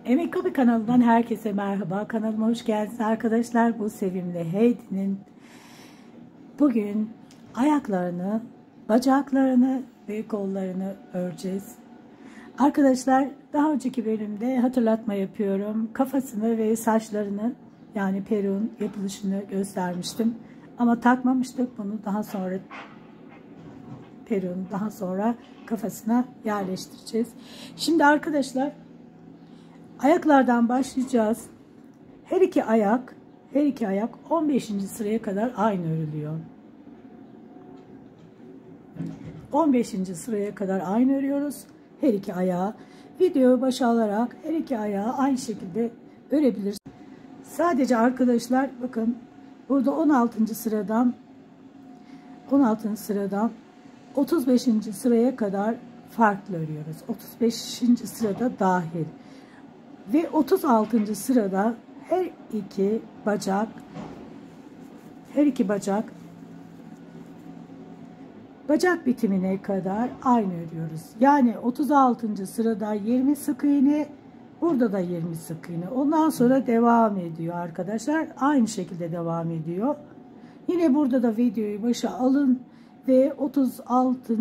Emek Hobi kanalından herkese merhaba. Kanalıma hoş geldiniz arkadaşlar. Bu sevimli Heidi'nin bugün ayaklarını, bacaklarını ve kollarını öreceğiz. Arkadaşlar daha önceki bölümde hatırlatma yapıyorum. Kafasını ve saçlarını yani peruğun yapılışını göstermiştim. Ama takmamıştık bunu daha sonra peruğun daha sonra kafasına yerleştireceğiz. Şimdi arkadaşlar ayaklardan başlayacağız. Her iki ayak 15. sıraya kadar aynı örülüyor. 15. sıraya kadar aynı örüyoruz. Her iki ayağı. Videoyu başa alarak her iki ayağı aynı şekilde örebiliriz. Sadece arkadaşlar bakın burada 16. sıradan 35. sıraya kadar farklı örüyoruz. 35. sırada dahil. Ve 36. sırada her iki bacak bitimine kadar aynı örüyoruz. Yani 36. sırada 20 sık iğne, burada da 20 sık iğne. Ondan sonra devam ediyor arkadaşlar. Aynı şekilde devam ediyor. Yine burada da videoyu başa alın ve 36.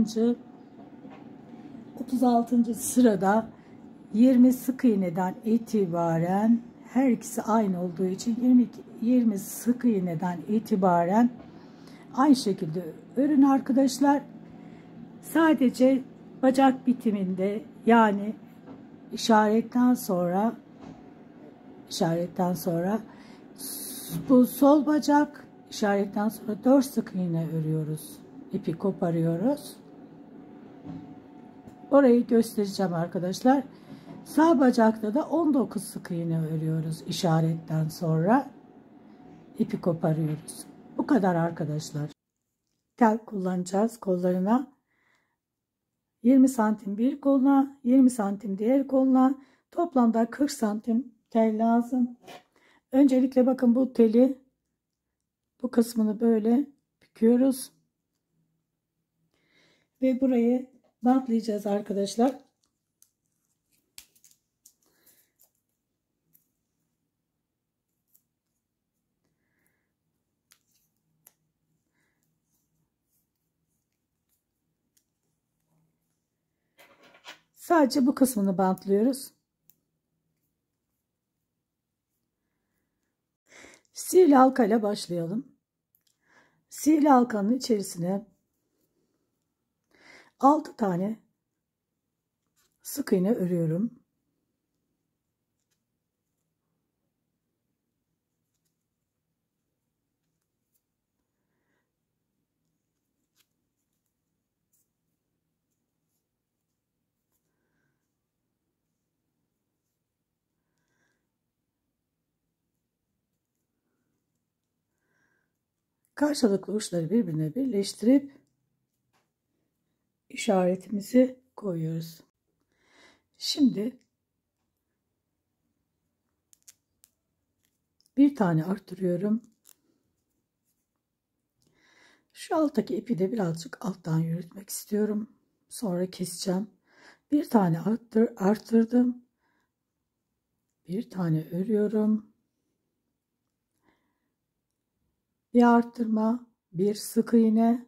sırada 20 sık iğneden itibaren her ikisi aynı olduğu için 20 sık iğneden itibaren aynı şekilde örün arkadaşlar. Sadece bacak bitiminde yani işaretten sonra bu sol bacak işaretten sonra 4 sık iğne örüyoruz. İpi koparıyoruz. Orayı göstereceğim arkadaşlar. Sağ bacakta da 19 sık iğne örüyoruz. İşaretten sonra ipi koparıyoruz. Bu kadar arkadaşlar. Tel kullanacağız kollarına. 20 santim bir koluna, 20 santim diğer koluna. Toplamda 40 santim tel lazım. Öncelikle bakın bu teli, bu kısmını böyle büküyoruz. Ve burayı bantlayacağız arkadaşlar. Sadece bu kısmını bantlıyoruz. Sihirli halka ile başlayalım. Sihirli halkanın içerisine 6 tane sık iğne örüyorum. Karşılıklı uçları birbirine birleştirip işaretimizi koyuyoruz. Şimdi bir tane arttırıyorum. Şu alttaki ipi de birazcık alttan yürütmek istiyorum. Sonra keseceğim. Bir tane arttırdım. Bir tane örüyorum. Bir arttırma, bir sık iğne.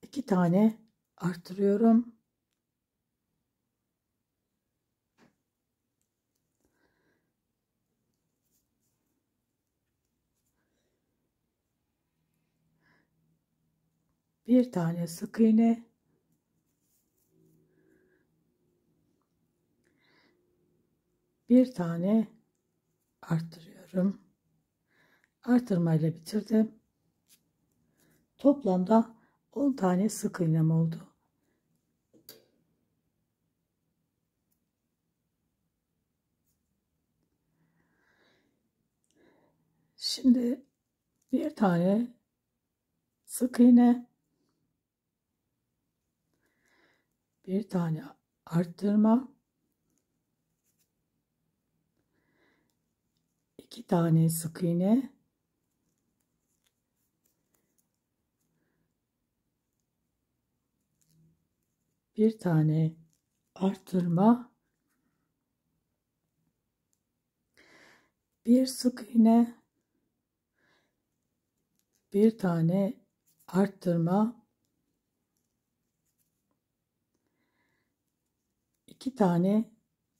İki tane arttırıyorum. Bir tane sık iğne. Bir tane arttırıyorum. Artırmayla bitirdim. Toplamda 10 tane sık iğnem oldu. Şimdi bir tane sık iğne, bir tane arttırma, iki tane sık iğne, bir tane arttırma, bir sık iğne, bir tane arttırma, iki tane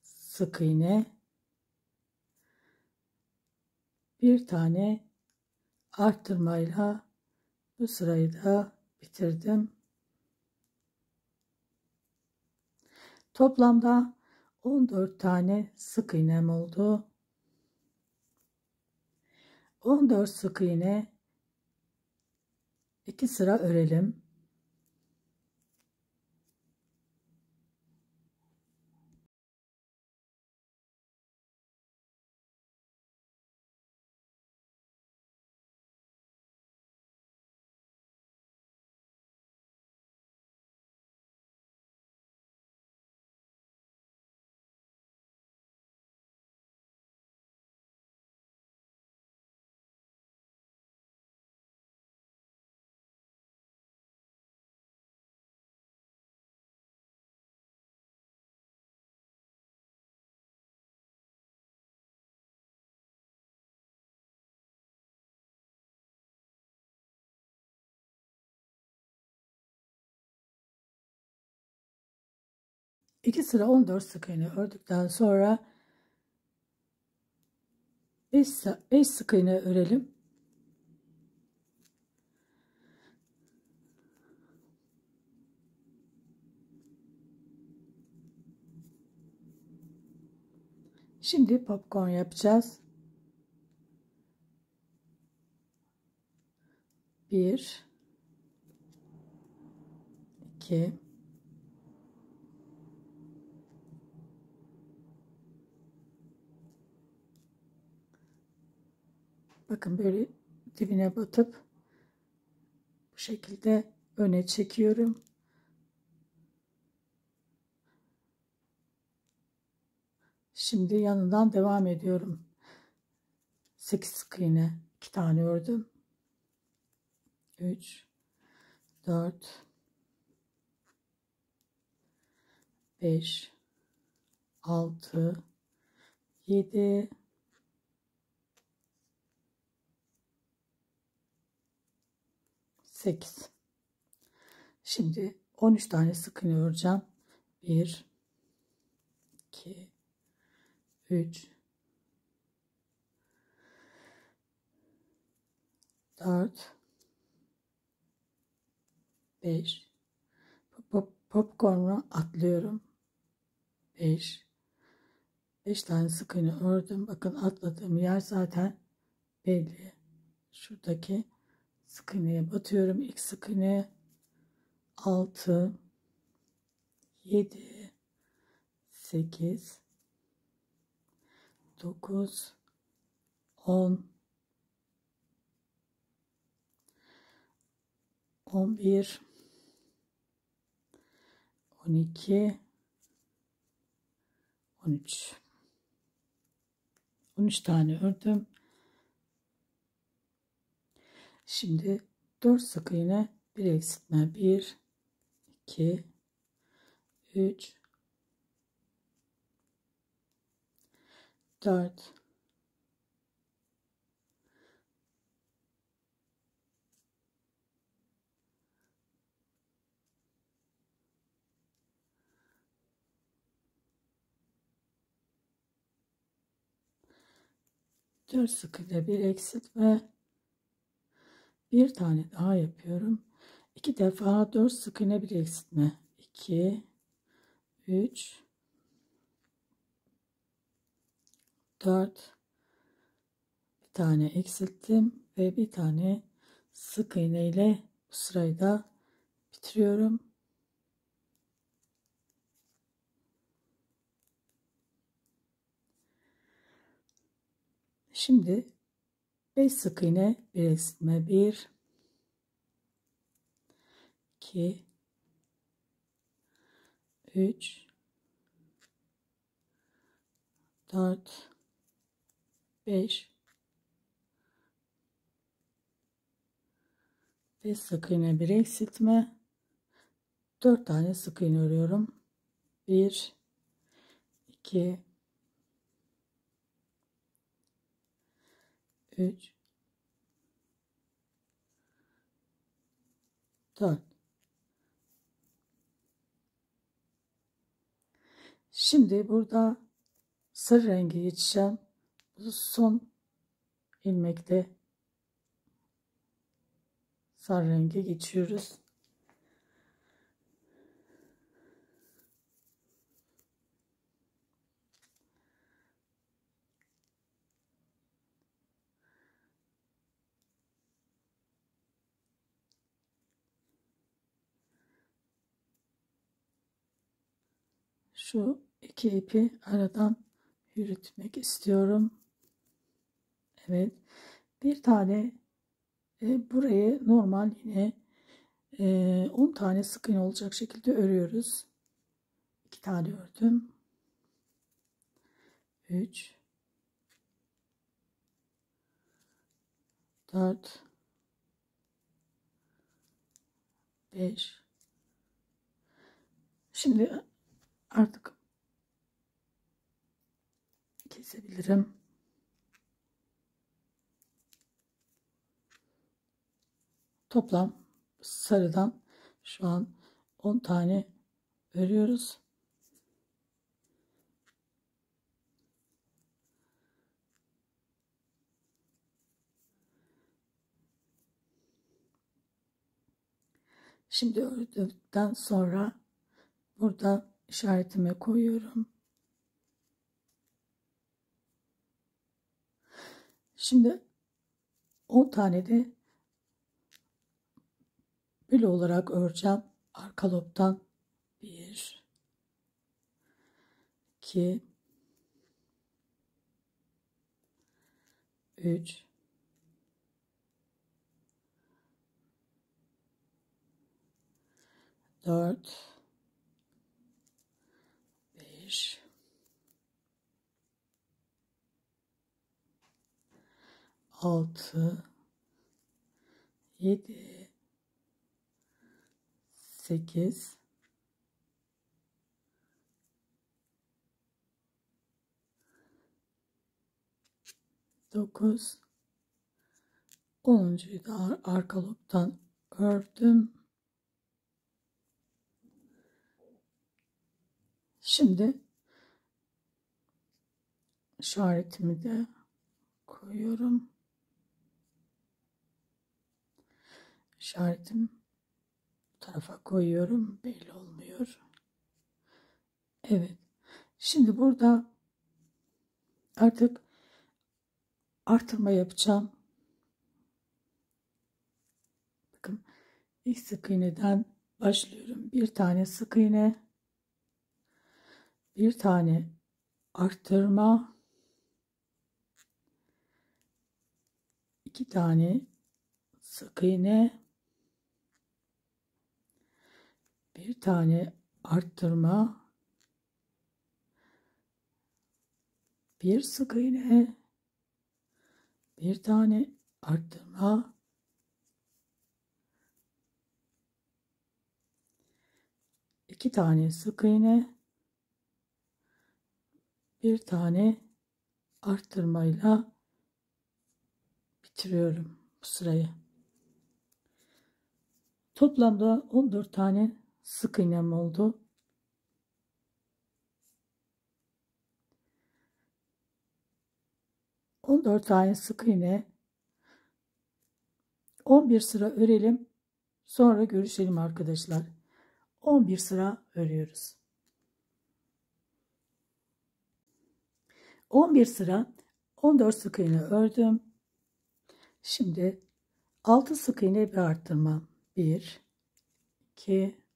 sık iğne, bir tane arttırmayla bu sırayı da bitirdim. Toplamda 14 tane sık iğnem oldu. 14 sık iğne 2 sıra örelim. İki sıra 14 sık iğne ördükten sonra 5 sık iğne örelim. Şimdi popcorn yapacağız. 1 2 bakın böyle dibine batıp bu şekilde öne çekiyorum. Şimdi yanından devam ediyorum. 8 sık iğne 2 tane ördüm. 3 4 5 6 7 8. Şimdi 13 tane sık iğne öreceğim. 1 2 3 4 5 popcorn'u atlıyorum. 5 tane sık iğne ördüm. Bakın atladığım yer zaten belli. Şuradaki sık iğneye batıyorum. İlk sık iğne 6 7 8 9 10 11 12 13 13 tane ördüm. Şimdi 4 sık iğne bir eksiltme 1 2 3 4 4 sık iğne bir eksiltme, bir tane daha yapıyorum. 2 defa 4 sık iğne bir eksiltme, 2 3 4 bir tane eksilttim ve bir tane sık iğne ile bu sırayı da bitiriyorum. Şimdi 5 sık iğne bir eksiltme, 1 2 3 4 5 5 sık iğne bir eksiltme, 4 tane sık iğne örüyorum. 1 2 3 4. Şimdi burada sarı rengi geçeceğim. Bu son ilmekte sarı rengi geçiyoruz. Şu iki ipi aradan yürütmek istiyorum. Evet. Bir tane burayı normal yine 10 tane sık iğne olacak şekilde örüyoruz. 2 tane ördüm. 3 4 5. Şimdi artık kesebilirim. Toplam sarıdan şu an 10 tane örüyoruz. Şimdi ördükten sonra burada işaretime koyuyorum. Şimdi 10 tane de böyle olarak öreceğim. Arka lobdan 1 2 3 4 5 6 7 8 9 10'uncuyu da arka lobdan ördüm. Şimdi işaretimi de koyuyorum. İşaretim bu tarafa koyuyorum. Belli olmuyor. Evet. Şimdi burada artık artırma yapacağım. Bakın ilk sık iğneden başlıyorum. Bir tane sık iğne, bir tane arttırma, iki tane sık iğne, bir tane arttırma, bir sık iğne, bir tane arttırma, iki tane sık iğne, bir tane arttırmayla bitiriyorum bu sırayı. Toplamda 14 tane sık iğnem oldu. 14 tane sık iğne, 11 sıra örelim. Sonra görüşelim arkadaşlar. 11 sıra örüyoruz. 11 sıra 14 sık iğne ördüm. Şimdi 6 sık iğne bir arttırma. 1 2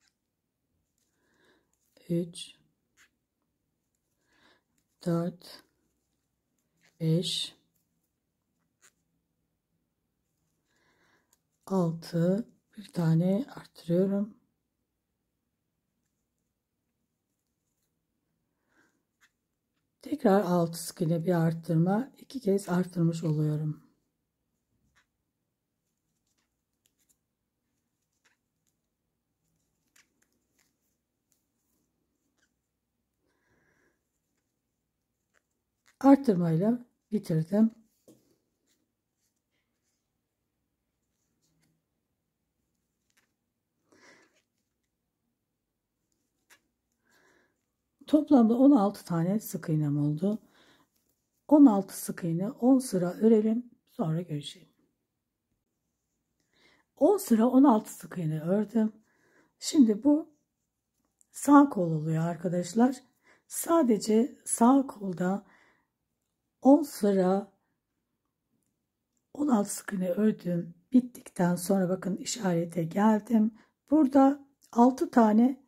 3 4 5 6, bir tane arttırıyorum. Tekrar 6 sık iğne bir arttırma, 2 kez arttırmış oluyorum. Artırmayla bitirdim. Toplamda 16 tane sık iğnem oldu. 16 sık iğne 10 sıra örelim, sonra görüşelim. 10 sıra 16 sık iğne ördüm. Şimdi bu sağ kol oluyor arkadaşlar. Sadece sağ kolda 10 sıra 16 sık iğne ördüm. Bittikten sonra bakın işarete geldim. Burada 6 tane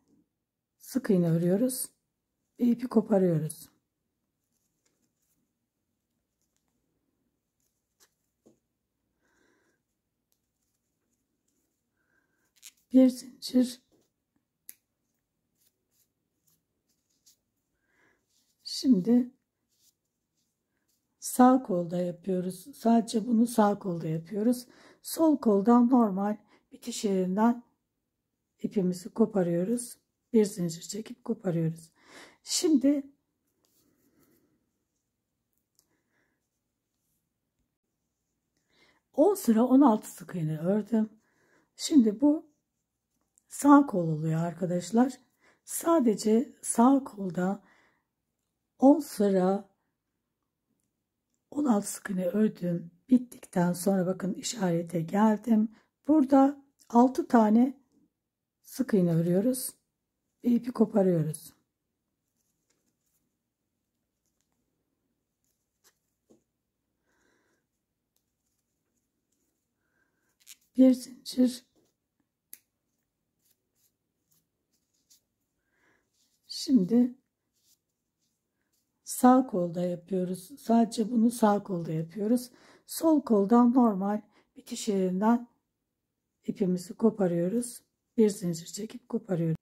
sık iğne örüyoruz ve ipi koparıyoruz. Bir zincir. Şimdi sağ kolda yapıyoruz. Sadece bunu sağ kolda yapıyoruz. Sol koldan normal bitiş yerinden ipimizi koparıyoruz. Bir zincir çekip koparıyoruz. Şimdi on sıra 16 sık iğne ördüm. Şimdi bu sağ kol oluyor arkadaşlar. Sadece sağ kolda 10 sıra 16 sık iğne ördüm. Bittikten sonra bakın işarete geldim. Burada 6 tane sık iğne örüyoruz ve ipi koparıyoruz. Bir zincir. Şimdi sağ kolda yapıyoruz. Sadece bunu sağ kolda yapıyoruz. Sol koldan normal bitiş yerinden ipimizi koparıyoruz. Bir zincir çekip koparıyoruz.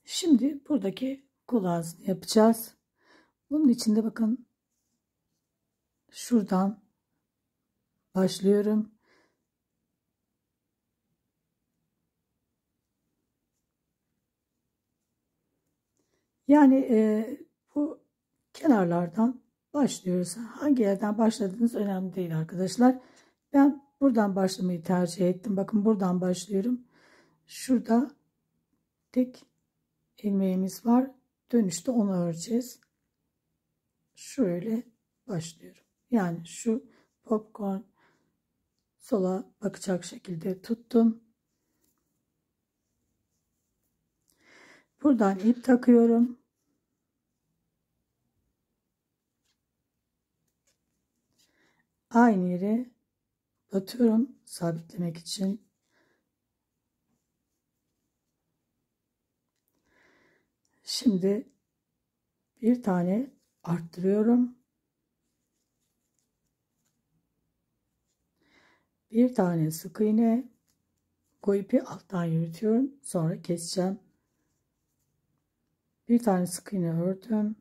Şimdi buradaki kol ağzını yapacağız. Bunun için de bakın şuradan başlıyorum. Yani bu kenarlardan başlıyoruz. Hangi yerden başladığınız önemli değil arkadaşlar. Ben buradan başlamayı tercih ettim. Bakın buradan başlıyorum. Şurada tek ilmeğimiz var. Dönüşte onu öreceğiz. Şöyle başlıyorum. Yani şu popcorn sola bakacak şekilde tuttum. Buradan ip takıyorum. Aynı yere batıyorum sabitlemek için. Şimdi bir tane arttırıyorum. Bir tane sık iğne, bu ipi alttan yürütüyorum. Sonra keseceğim. Bir tane sık iğne ördüm.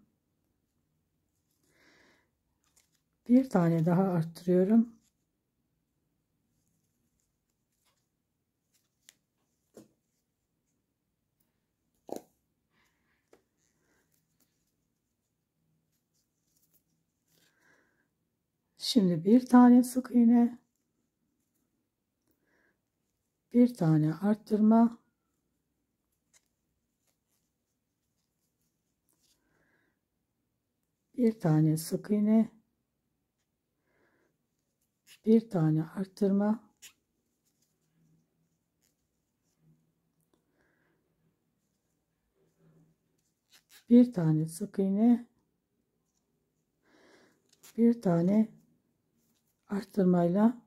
Bir tane daha arttırıyorum. Şimdi bir tane sık iğne, bir tane arttırma, bir tane sık iğne, bir tane arttırma, bir tane sık iğne, bir tane arttırmayla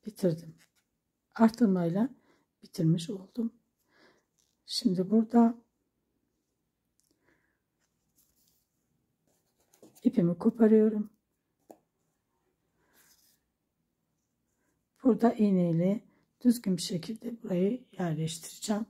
bitirdim. Arttırmayla bitirmiş oldum. Şimdi burada ipimi koparıyorum. Burada iğneyle düzgün bir şekilde burayı yerleştireceğim.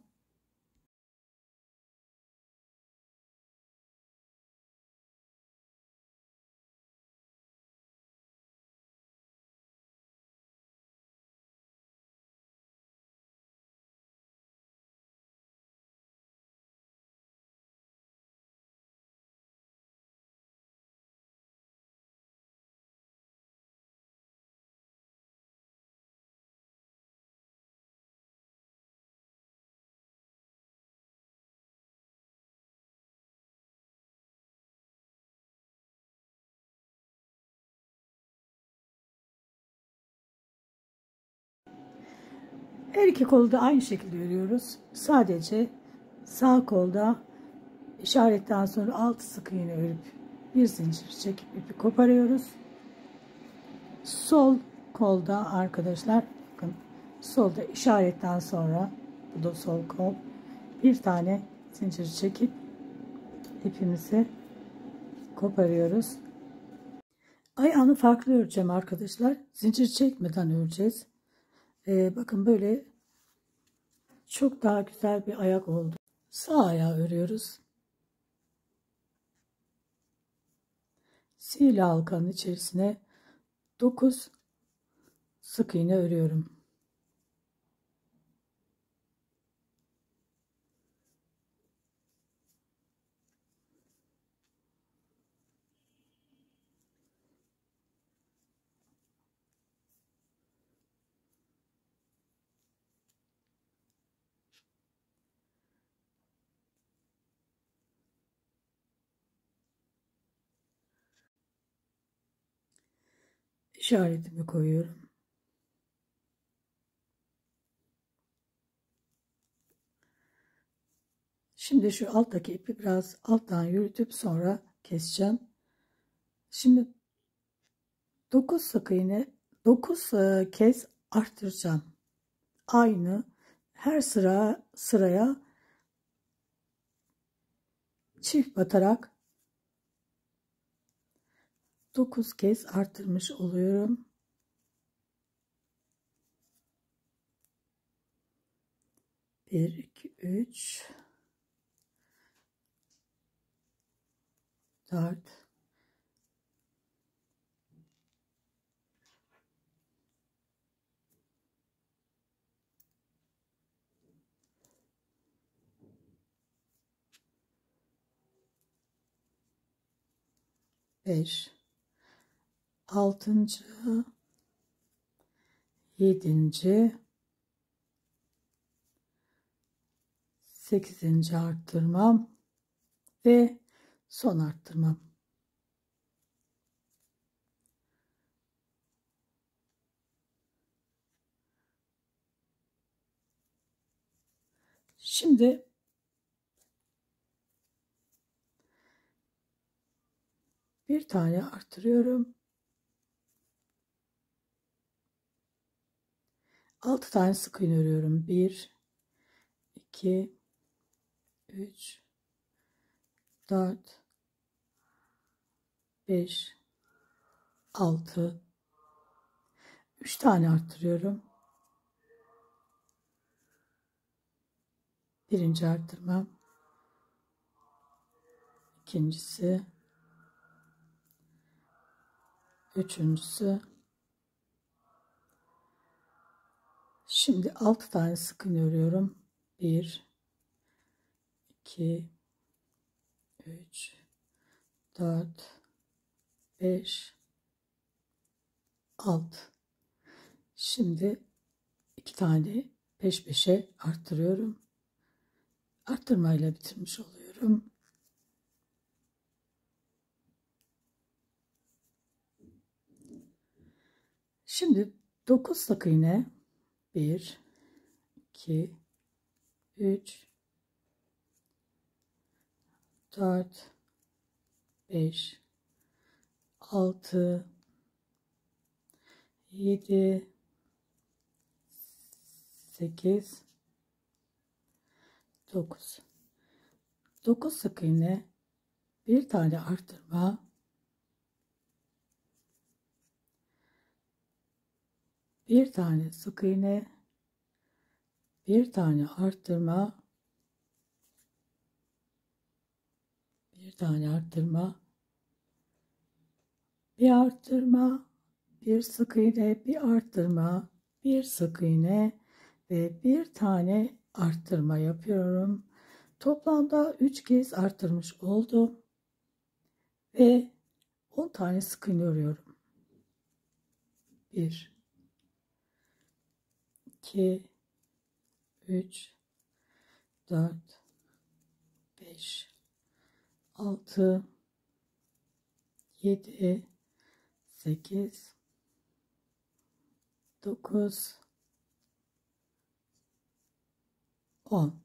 Her iki kolu da aynı şekilde örüyoruz. Sadece sağ kolda işaretten sonra 6 sık iğne örüp bir zincir çekip ipi koparıyoruz. Sol kolda arkadaşlar bakın, solda işaretten sonra, bu da sol kol, bir tane zincir çekip ipimizi koparıyoruz. Ayağını farklı öreceğim arkadaşlar. Zincir çekmeden öreceğiz. Bakın böyle çok daha güzel bir ayak oldu. Sağ ayağı örüyoruz. Sihirli halkanın içerisine 9 sık iğne örüyorum. İşaretimi koyuyorum. Şimdi şu alttaki ipi biraz alttan yürütüp sonra keseceğim. Şimdi 9 sık iğne 9 kez arttıracağım. Aynı her sıraya çift batarak 9 kez arttırmış oluyorum. 1 2 3 4 5 6. 7. 8. arttırmam ve son arttırmam. Şimdi bir tane arttırıyorum. 6 tane sık iğne örüyorum. 1 2 3 4 5 6 3 tane arttırıyorum. Birinci arttırmam. İkincisi. Üçüncüsü. Şimdi 6 tane sık iğne örüyorum. 1 2 3 4 5 6. Şimdi 2 tane peş peşe arttırıyorum. Arttırmayla bitirmiş oluyorum. Şimdi 9 sık iğne 1 2 3 4 5 6 7 8 9. 9 sık iğne, bir tane arttırma, bir tane sık iğne, bir tane arttırma, bir tane arttırma, bir arttırma, bir sık iğne, bir arttırma, bir sık iğne ve bir tane arttırma yapıyorum. Toplamda 3 kez arttırmış oldum ve 10 tane sık iğne örüyorum. 1 2 3 4 5 6 7 8 9 10.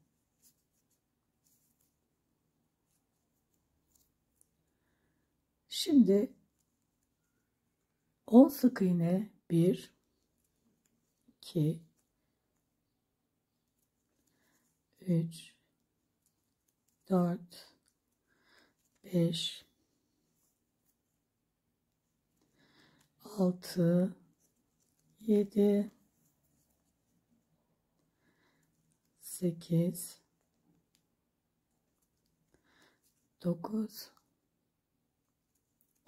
Şimdi 10 sık iğne 1 2 3 4 5 6 7 8 9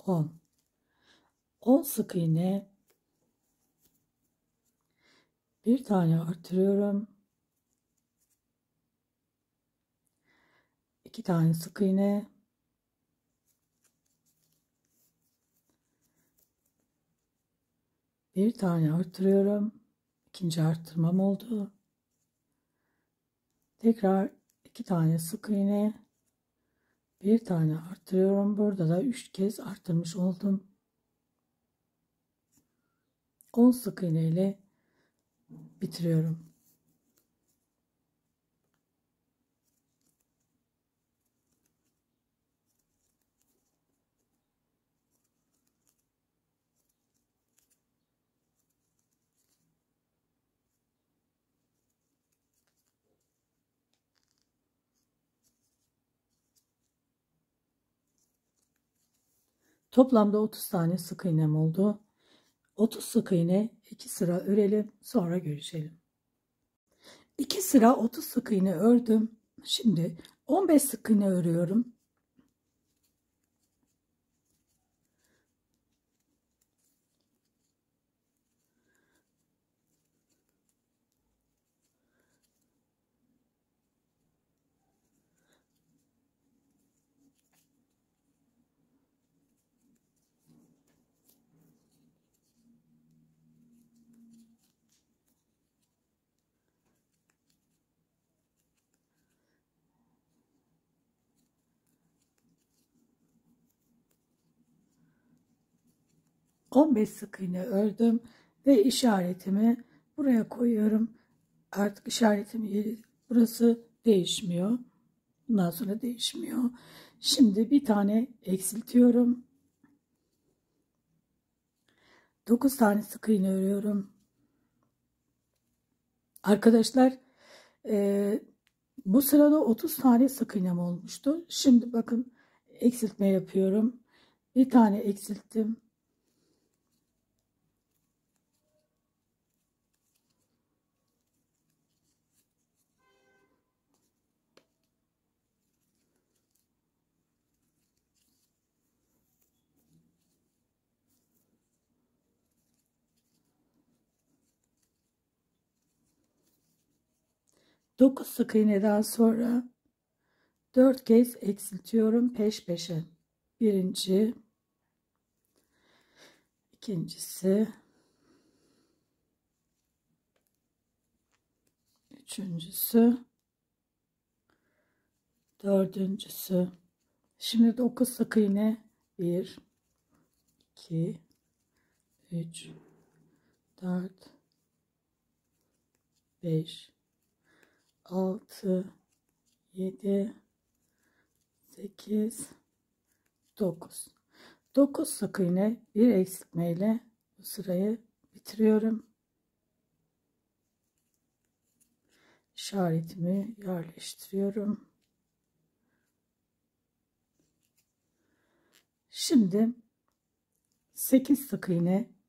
10. 10 sık iğne, bir tane artırıyorum. 2 tane sık iğne, bir tane artırıyorum. İkinci arttırmam oldu. Tekrar 2 tane sık iğne, bir tane artırıyorum. Burada da 3 kez arttırmış oldum. 10 sık iğne ile bitiriyorum. Toplamda 30 tane sık iğnem oldu. 30 sık iğne 2 sıra örelim, sonra görüşelim. 2 sıra 30 sık iğne ördüm. Şimdi 15 sık iğne örüyorum. 15 sık iğne ördüm ve işaretimi buraya koyuyorum. Artık işaretim yeri burası değişmiyor. Bundan sonra değişmiyor. Şimdi bir tane eksiltiyorum. 9 tane sık iğne örüyorum. Arkadaşlar bu sırada 30 tane sık iğnem olmuştu. Şimdi bakın eksiltme yapıyorum. Bir tane eksilttim. 9 sık iğneden sonra 4 kez eksiltiyorum peş peşe. Birinci, ikincisi, üçüncüsü, dördüncüsü. Şimdi 9 sık iğne. 1 2 3 4 5 6 7 8 9. 9 sık iğne, bir eksiltmeyle bu sırayı bitiriyorum. İşaretimi yerleştiriyorum. Şimdi 8 sık iğne,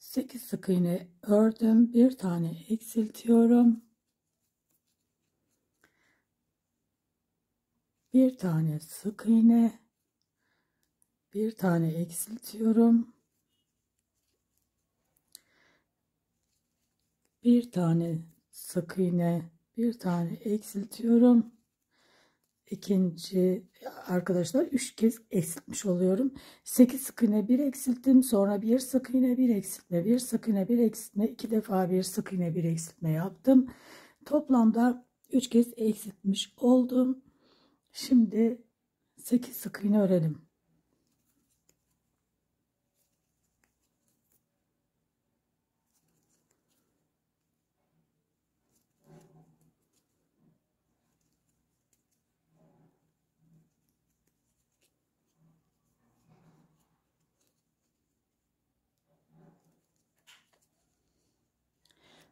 8 sık iğne ördüm. Bir tane eksiltiyorum. Bir tane sık iğne, bir tane eksiltiyorum. Bir tane sık iğne, bir tane eksiltiyorum. ikinci arkadaşlar 3 kez eksiltmiş oluyorum. 8 sık iğne bir eksilttim. Sonra bir sık iğne bir eksiltme, bir sık iğne bir eksiltme, 2 defa bir sık iğne bir eksiltme yaptım. Toplamda 3 kez eksiltmiş oldum. Şimdi 8 sık iğne örelim.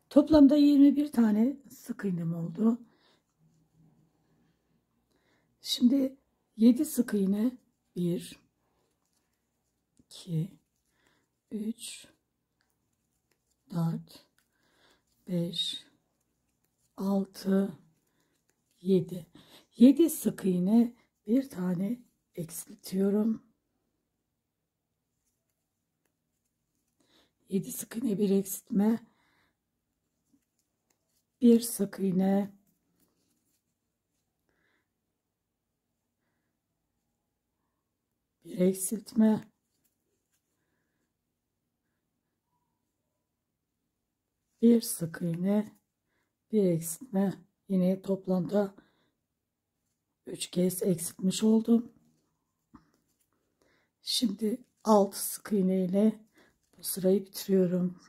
Toplamda 21 tane sık iğnem oldu. Şimdi 7 sık iğne 1 2 3 4 5 6 7 7 sık iğne bir tane eksiltiyorum. 7 sık iğne bir eksiltme, bir sık iğne, bir eksiltme, bir sık iğne, bir eksiltme. Yine toplamda 3 kez eksiltmiş oldum. Şimdi 6 sık iğne ile bu sırayı bitiriyorum.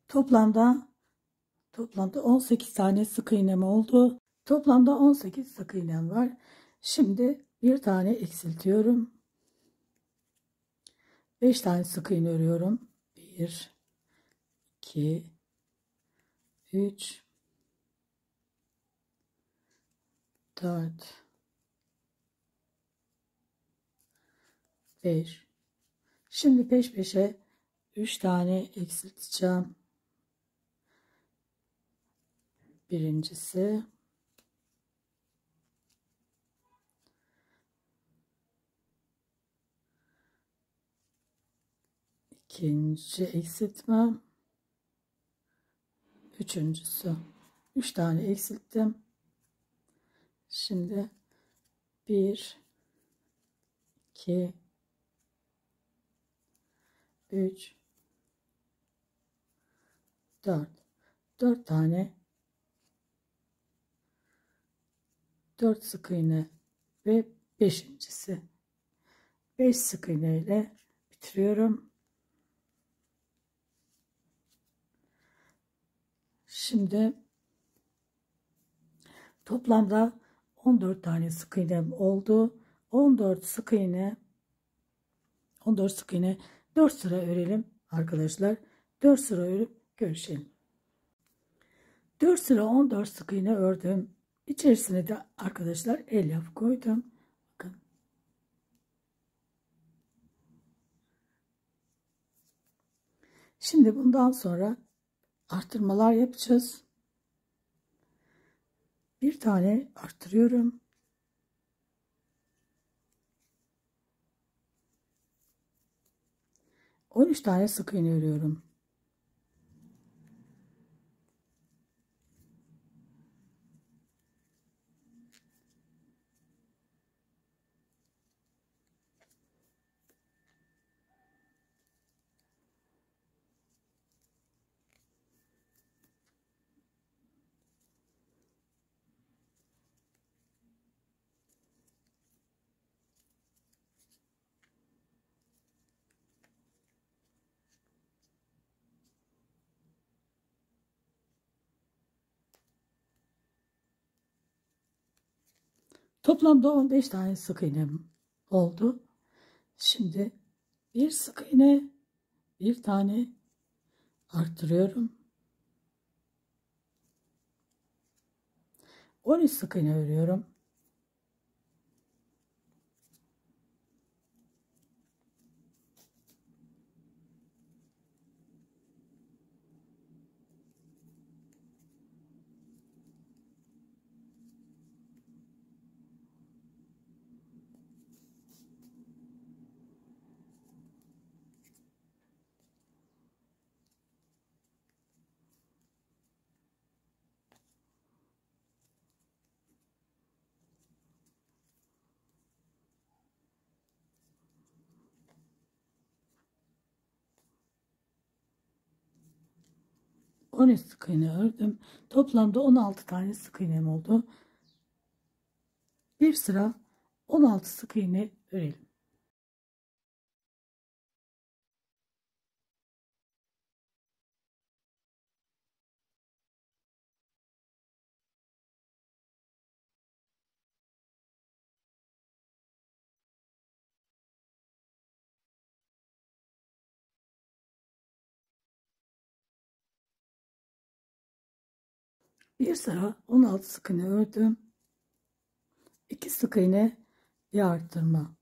Toplamda 18 tane sık iğnem oldu. Toplamda 18 sık iğnem var. Şimdi bir tane eksiltiyorum. 5 tane sık iğne örüyorum. 1 2 3 4 5. Şimdi peş peşe 3 tane eksilteceğim. Birincisi, ikinci eksiltmem, üçüncüsü. 3 tane eksilttim. Şimdi 1 2 3 4 4 tane 4 sık iğne ve beşincisi. 5 sık iğne ile bitiriyorum. Şimdi toplamda 14 tane sık iğnem oldu. 14 sık iğne 4 sıra örelim arkadaşlar. 4 sıra örüp görüşelim. 4 sıra 14 sık iğne ördüm. İçerisine de arkadaşlar elyaf koydum. Bakın. Şimdi bundan sonra artırmalar yapacağız. Bir tane artırıyorum. 13 tane sık iğne örüyorum. Toplamda 15 tane sık iğnem oldu. Şimdi bir sık iğne, bir tane arttırıyorum. 13 sık iğne örüyorum. 13 sık iğne ördüm. Toplamda 16 tane sık iğnem oldu. Bir sıra 16 sık iğne örelim. Bir sıra 16 sık iğne ördüm. 2 sık iğne bir arttırma.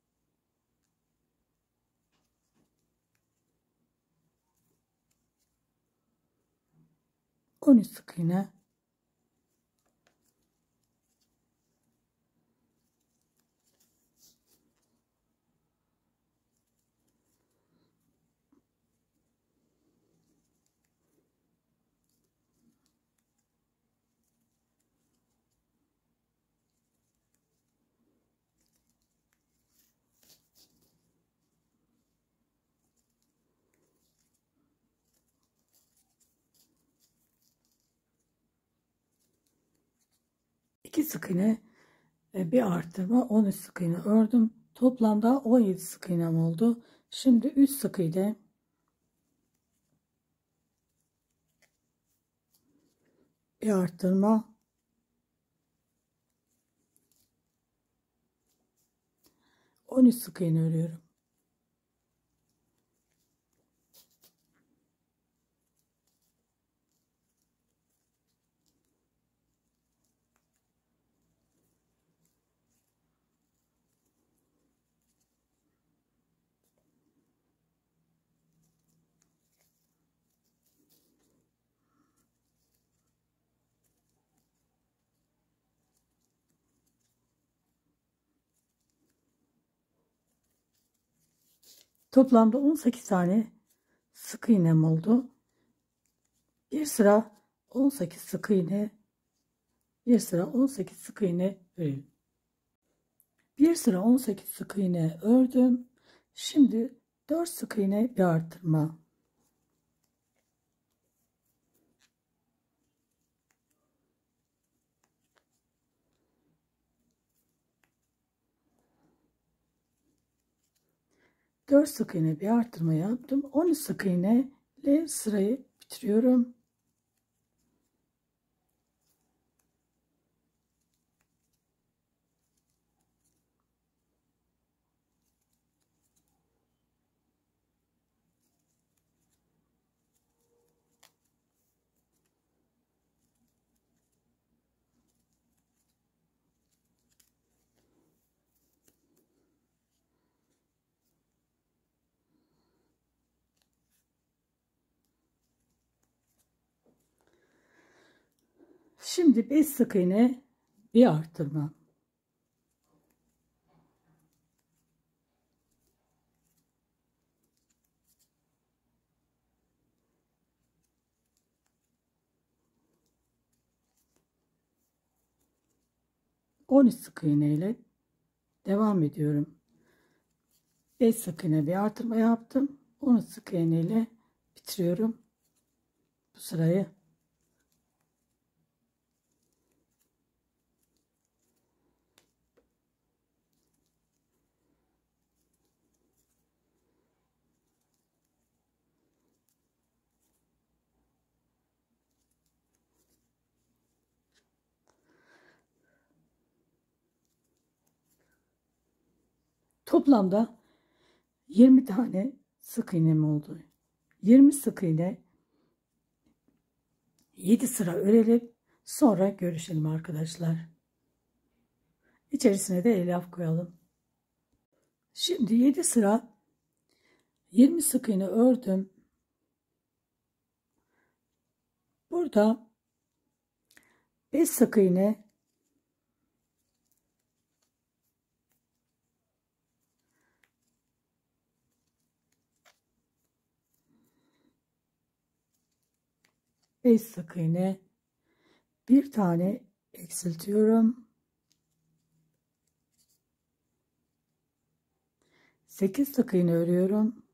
13 sık iğne. İki sık iğne bir arttırma, 13 sık iğne ördüm. Toplamda 17 sık iğnem oldu. Şimdi 3 sık iğne bir arttırma, 13 sık iğne örüyorum. Toplamda 18 tane sık iğnem oldu. Bir sıra 18 sık iğne, bir sıra 18 sık iğne örelim. Bir sıra 18 sık iğne ördüm. Şimdi 4 sık iğne bir arttırma. 4 sık iğne bir arttırma yaptım. 13 sık iğne ile sırayı bitiriyorum. Şimdi 5 sık iğne bir arttırma. On üç sık iğne ile devam ediyorum. 5 sık iğne bir artırma yaptım. 13 sık iğne ile bitiriyorum bu sırayı. Toplamda 20 tane sık iğnem oldu. 20 sık iğne 7 sıra örelim. Sonra görüşelim arkadaşlar. İçerisine de elyaf koyalım. Şimdi 7 sıra 20 sık iğne ördüm. Burada 5 sık iğne, 5 sık iğne, bir tane eksiltiyorum. 8 sık iğne örüyorum.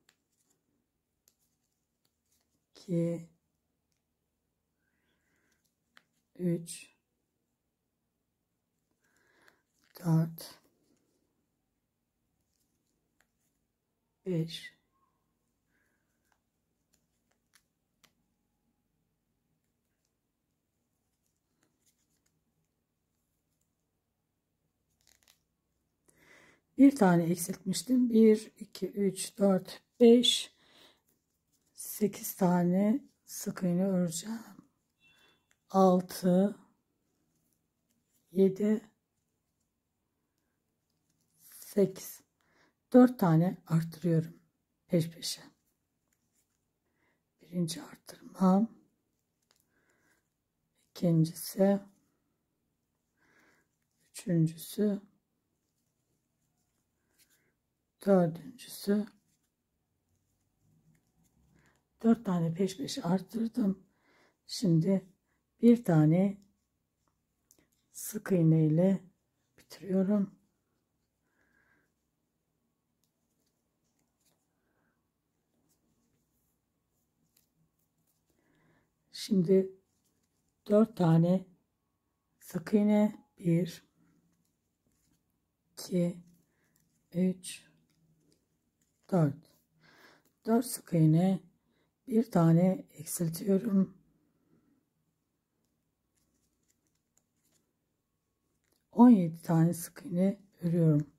2 3, 4, 5, 1 tane eksiltmiştim. 1, 2, 3, 4, 5, 8 tane sık iğne öreceğim. 6, 7, 8, 4 tane arttırıyorum peş peşe. Birinci arttırmam, ikincisi, üçüncüsü, dördüncüsü. 4 tane peş peşe arttırdım. Şimdi bir tane sık iğne ile bitiriyorum. Şimdi 4 tane sık iğne, 1, 2, 3, 4. 4 sık iğne, bir tane eksiltiyorum. 17 tane sık iğne örüyorum.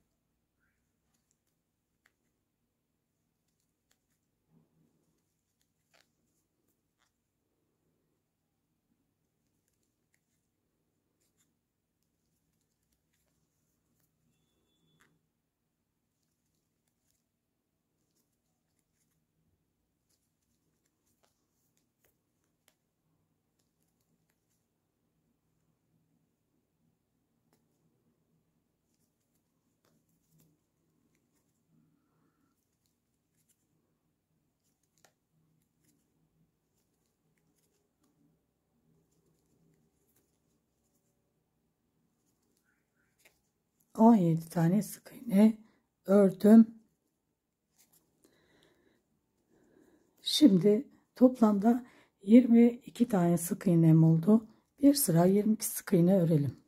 On yedi tane sık iğne ördüm. Şimdi toplamda 22 tane sık iğnem oldu. Bir sıra 22 sık iğne örelim.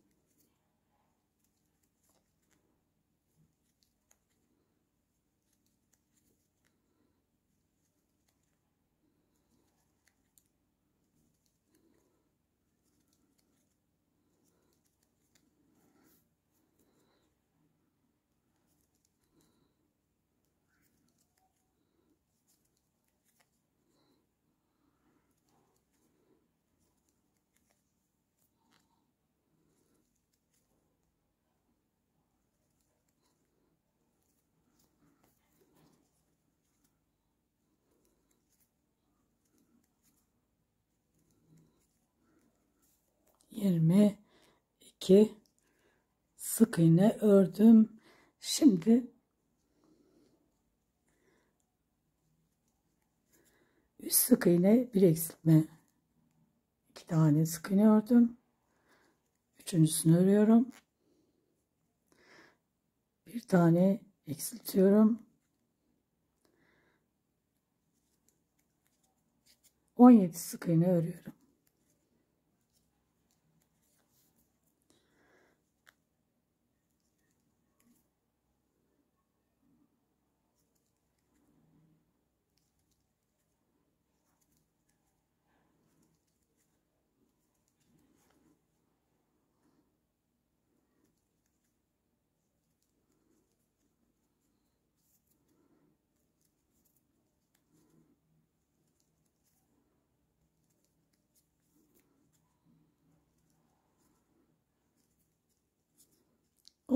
Yirmi iki sık iğne ördüm. Şimdi üst sık iğne bir eksiltme, 2 tane sık iğne ördüm. Üçüncüsünü örüyorum. Bir tane eksiltiyorum. 17 sık iğne örüyorum.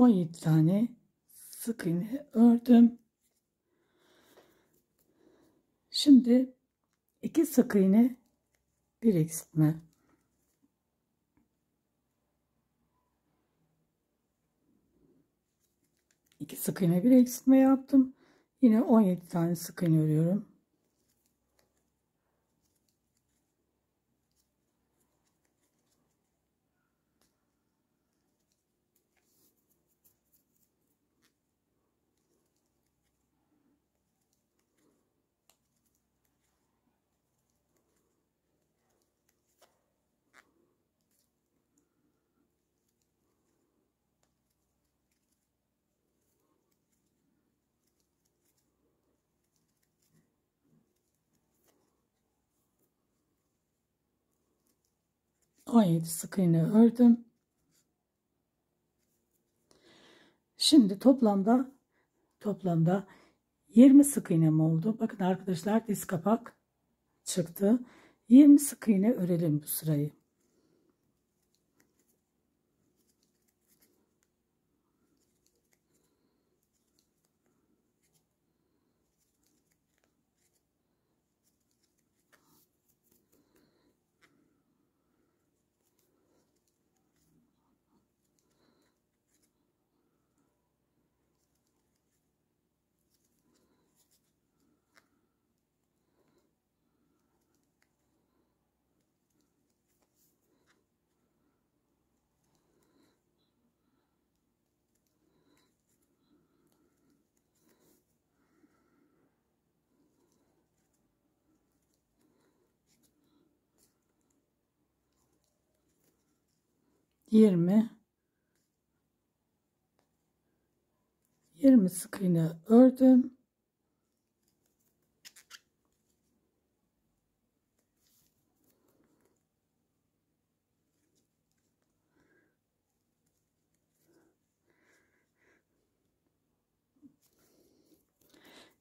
On yedi tane sık iğne ördüm. Şimdi 2 sık iğne bir eksiltme. İki sık iğne bir eksiltme yaptım. Yine 17 tane sık iğne örüyorum. 17 sık iğne ördüm. Şimdi toplamda 20 sık iğnem oldu. Bakın arkadaşlar, diz kapak çıktı. 20 sık iğne örelim bu sırayı. Yirmi sık iğne ördüm.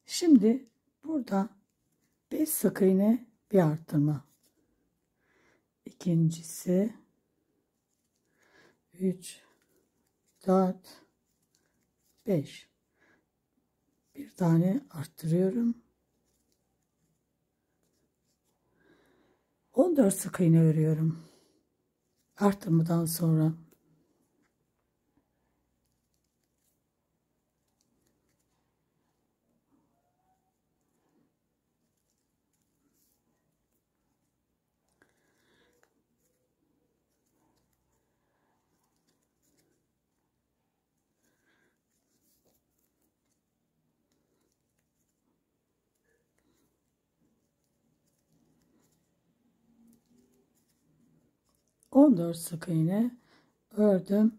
Şimdi burada 5 sık iğne bir arttırma. İkincisi 3 4 5, bir tane arttırıyorum. 14 sık iğne örüyorum arttırmadan sonra. 14 sık iğne ördüm.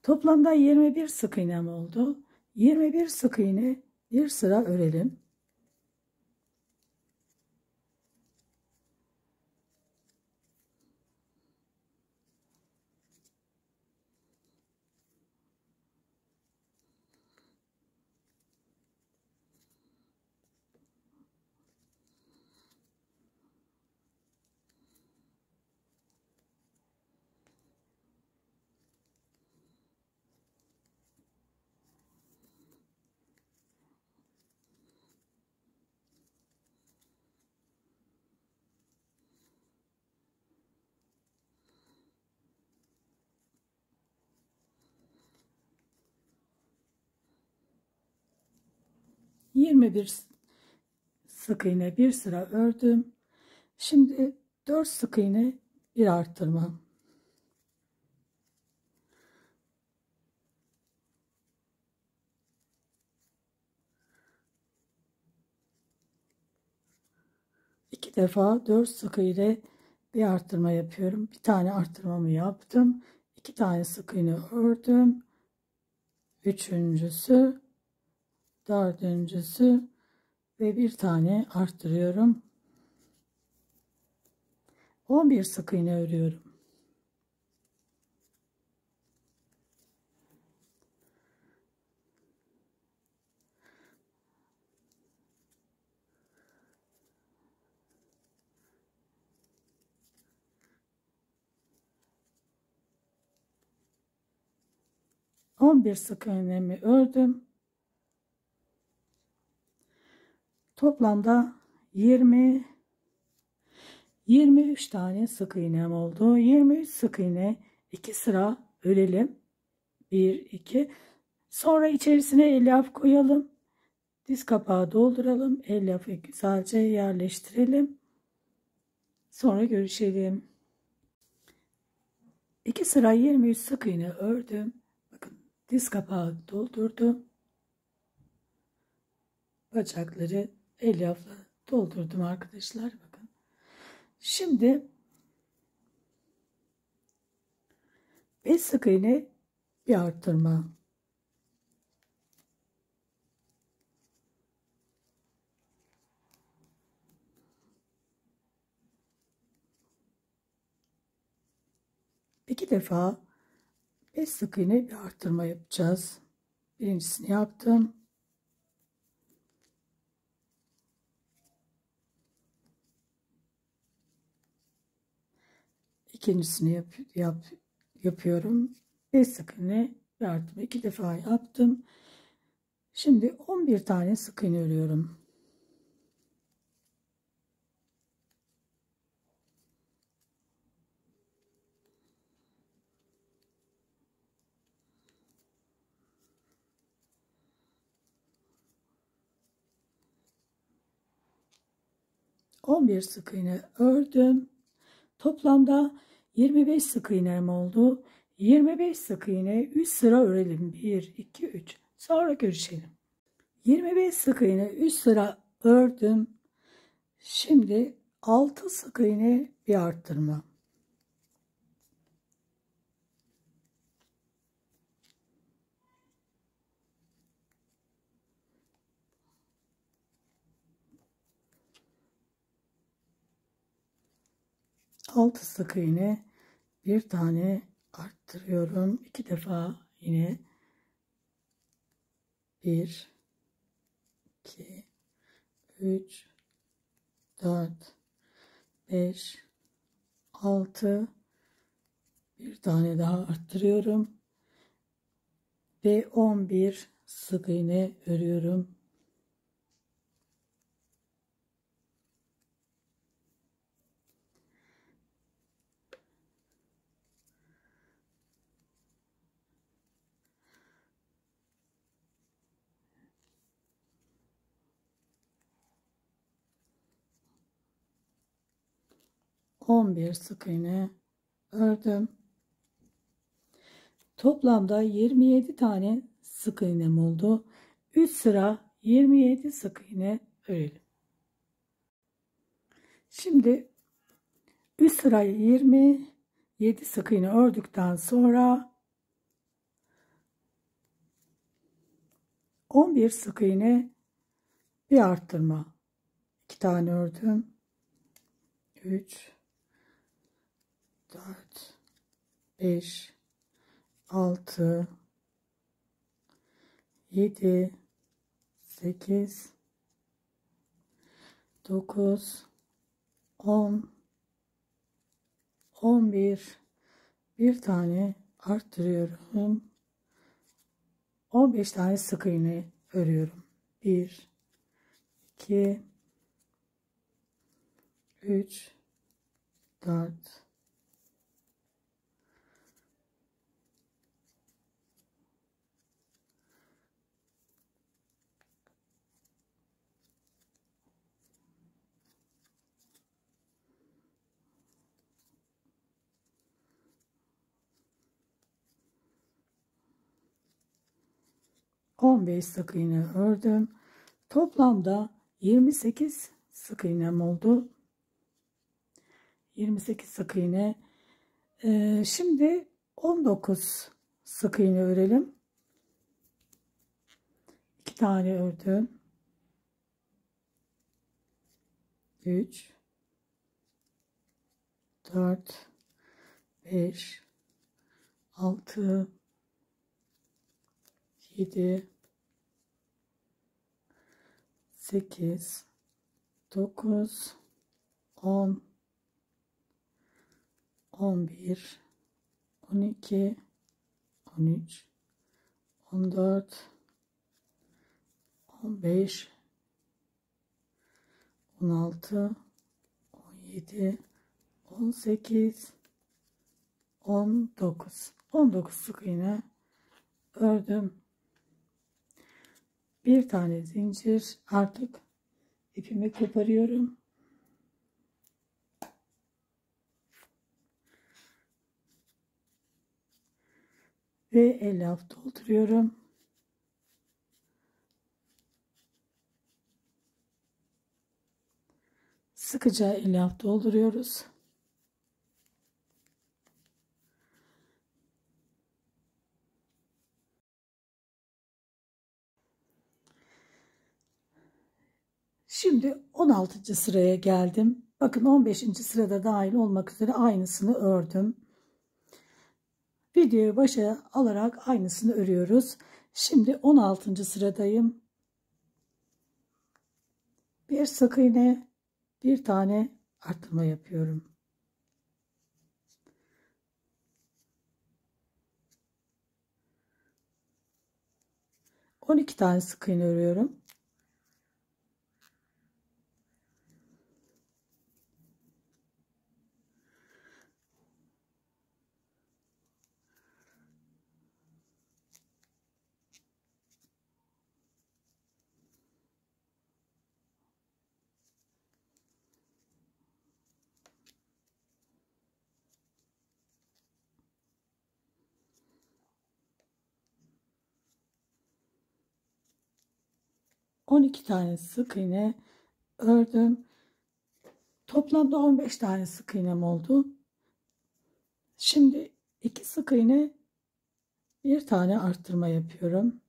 Toplamda 21 sık iğnem oldu. 21 sık iğne bir sıra örelim. ...21 sık iğne bir sıra ördüm. Şimdi 4 sık iğne bir arttırma. İki defa 4 sık iğne bir arttırma yapıyorum. Bir tane arttırmamı yaptım. 2 tane sık iğne ördüm. Üçüncüsü, dördüncüsü ve bir tane arttırıyorum. 11 sık iğne örüyorum. On bir sık iğnemi ördüm. Toplamda 23 tane sık iğnem oldu. 23 sık iğne 2 sıra örelim. 1 2. Sonra içerisine elyaf koyalım. Diz kapağı dolduralım. Elyafı güzelce yerleştirelim. Sonra görüşelim. 2 sıra 23 sık iğne ördüm. Bakın, diz kapağı doldurdum. Bacakları elyafla doldurdum arkadaşlar. Bakın. Şimdi 5 sık iğne bir arttırma. 2 defa 5 sık iğne bir artırma yapacağız. Birincisini yaptım. İkincisini yapıyorum. 5 sık iğne bir artırma 2 defa yaptım. Şimdi 11 tane sık iğne örüyorum. ...11 sık iğne ördüm. Toplamda 25 sık iğnem oldu. 25 sık iğne 3 sıra örelim. 1, 2, 3. Sonra görüşelim. 25 sık iğne 3 sıra ördüm. Şimdi 6 sık iğne bir arttırma. Altı sık iğne bir tane arttırıyorum. 2 defa yine 1, 2, 3, 4, 5, 6, bir tane daha arttırıyorum ve 11 sık iğne örüyorum. ...11 sık iğne ördüm. Toplamda 27 tane sık iğnem oldu. 3 sıra 27 sık iğne örelim. Şimdi 3 sıra 27 sık iğne ördükten sonra 11 sık iğne bir arttırma. 2 tane ördüm. 3, 4, 5, 6, 7, 8, 9, 10, 11, bir tane arttırıyorum. 15 tane sık iğne örüyorum. 1, 2, 3, 4, 15 sık iğne ördüm. Toplamda 28 sık iğnem oldu. 28 sık iğne. Şimdi 19 sık iğne örelim. 2 tane ördüm. 3, 4, 5, 6, 7, 8, 9, 10, 11, 12, 13, 14, 15, 16, 17, 18, 19. 19 sık iğne ördüm. Bir tane zincir, artık ipimi koparıyorum. Ve 50 dolduruyorum. Sıkıca 50 dolduruyoruz. Şimdi 16. sıraya geldim. Bakın 15. sırada dahil olmak üzere aynısını ördüm. Videoyu başa alarak aynısını örüyoruz. Şimdi 16. sıradayım. Bir sık iğne, bir tane artırma yapıyorum. 12 tane sık iğne örüyorum. On iki tane sık iğne ördüm. Toplamda 15 tane sık iğnem oldu. Şimdi 2 sık iğne, bir tane arttırma yapıyorum.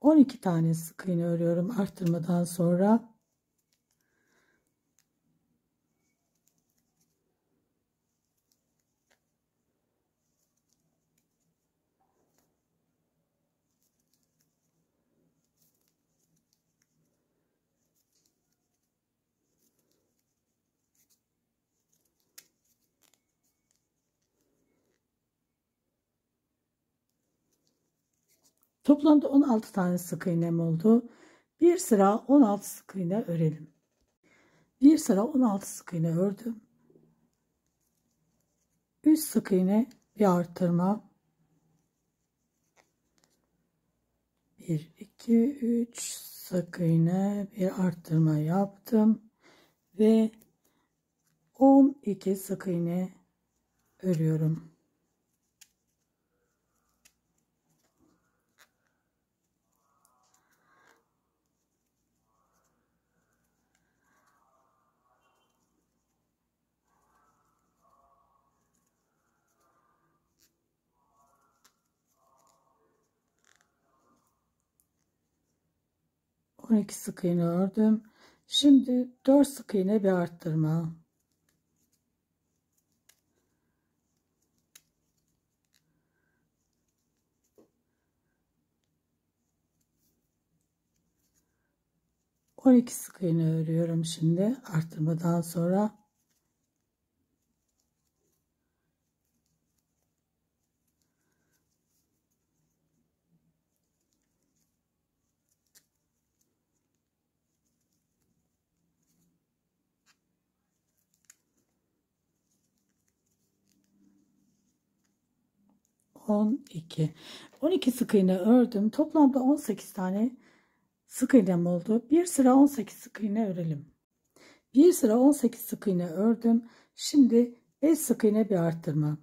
On iki tane sık iğne örüyorum arttırmadan sonra. Toplamda 16 tane sık iğnem oldu. Bir sıra 16 sık iğne örelim. Bir sıra 16 sık iğne ördüm. 3 sık iğne, bir arttırma. 1 2 3 sık iğne, bir arttırma yaptım ve 12 sık iğne örüyorum. On iki sık iğne ördüm. Şimdi 4 sık iğne, bir arttırma. 12 sık iğne örüyorum şimdi arttırmadan sonra. On iki sık iğne ördüm. Toplamda 18 tane sık iğnem oldu. Bir sıra 18 sık iğne örelim. Bir sıra 18 sık iğne ördüm. Şimdi 5 sık iğne, bir arttırma.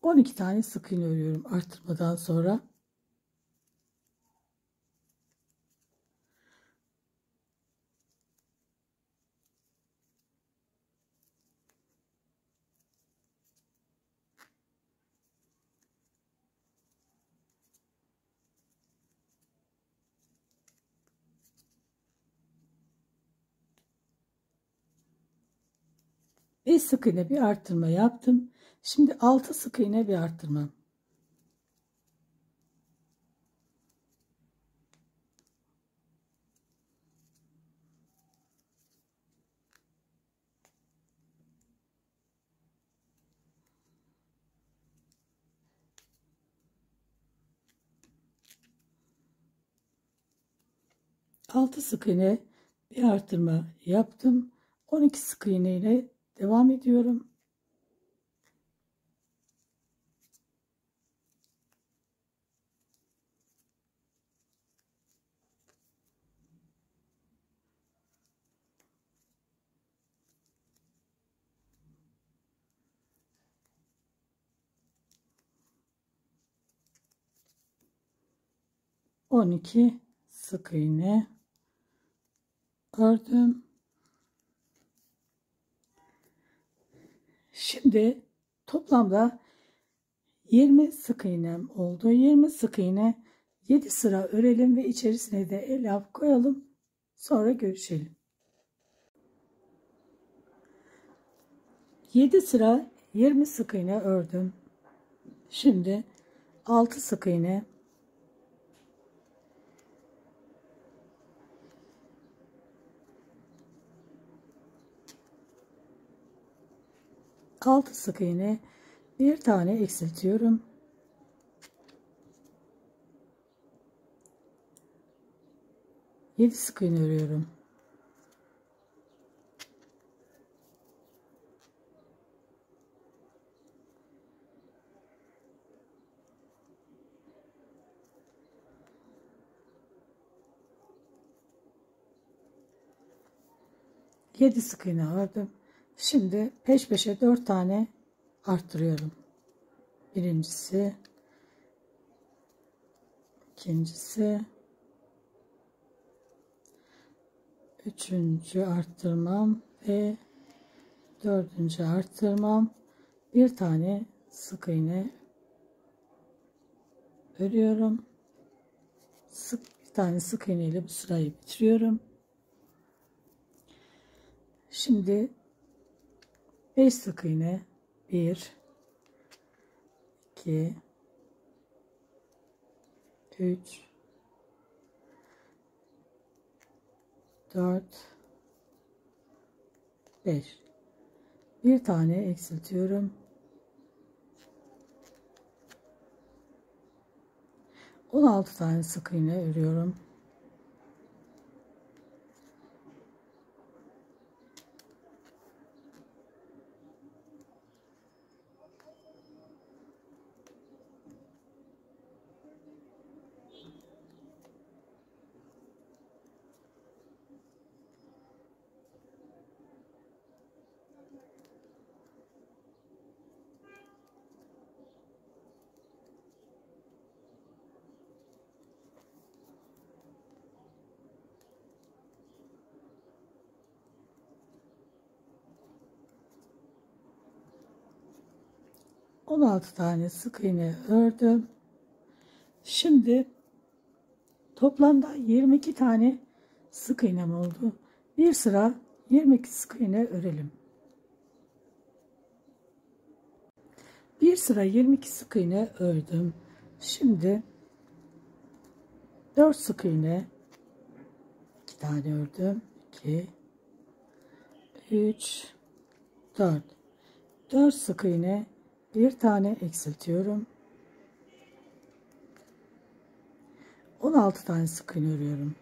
12 tane sık iğne örüyorum arttırmadan sonra. Beş sık iğne, bir arttırma yaptım. Şimdi 6 sık iğne, bir arttırma. 6 sık iğne, bir arttırma yaptım. 12 sık iğne ile devam ediyorum. On iki sık iğne ördüm. Şimdi toplamda 20 sık iğnem oldu. 20 sık iğne 7 sıra örelim ve içerisine de elyaf koyalım. Sonra görüşelim. 7 sıra 20 sık iğne ördüm. Şimdi 6 sık iğne, 6 sık iğne, bir tane eksiltiyorum. 7 sık iğne örüyorum. Yedi sık iğne ördüm. Şimdi peş peşe 4 tane arttırıyorum. Birincisi, ikincisi, üçüncü arttırmam ve dördüncü arttırmam. Bir tane sık iğne örüyorum. Bir tane sık iğne ile bu sırayı bitiriyorum. Şimdi 5 sık iğne, 1 2 3 4 5, bir tane eksiltiyorum. 16 tane sık iğne örüyorum. On 16 tane sık iğne ördüm. Şimdi toplamda 22 tane sık iğnem oldu. Bir sıra 22 sık iğne örelim. Bir sıra 22 sık iğne ördüm. Şimdi 4 sık iğne, 2 tane ördüm. 2 3 4, 4 sık iğne, bir tane eksiltiyorum. 16 tane sık iğne örüyorum.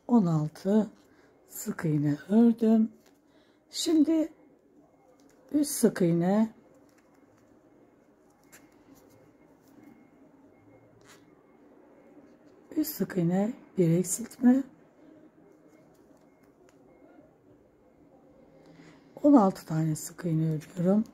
On 16 sık iğne ördüm. Şimdi 3 sık iğne, 3 sık iğne, bir eksiltme, 16 tane sık iğne örüyorum.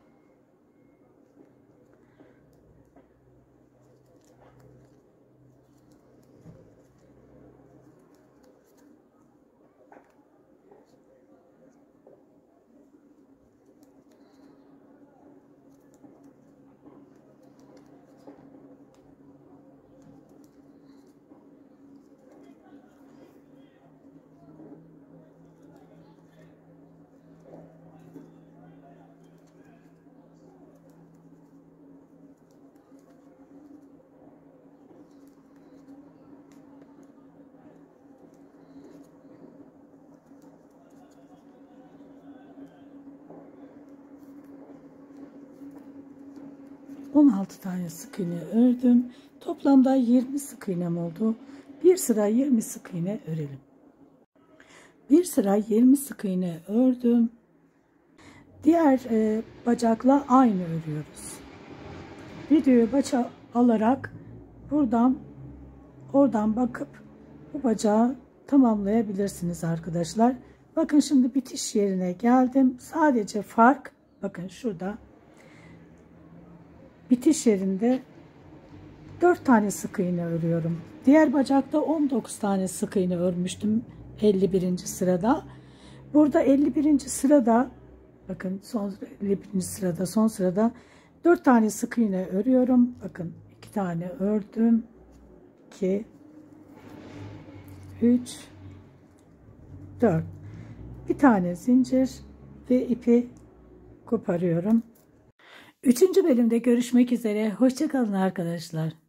On 16 tane sık iğne ördüm. Toplamda 20 sık iğnem oldu. Bir sıra 20 sık iğne örelim. Bir sıra 20 sık iğne ördüm. Diğer bacakla aynı örüyoruz. Videoyu başa alarak oradan bakıp bu bacağı tamamlayabilirsiniz arkadaşlar. Bakın şimdi bitiş yerine geldim. Sadece fark, bakın şurada bitiş yerinde 4 tane sık iğne örüyorum. Diğer bacakta 19 tane sık iğne örmüştüm 51. sırada. Burada 51. sırada, bakın son 51. sırada, son sırada 4 tane sık iğne örüyorum. Bakın 2 tane ördüm. 2 3 4. Bir tane zincir ve ipi koparıyorum. 3. bölümde görüşmek üzere. Hoşça kalın arkadaşlar.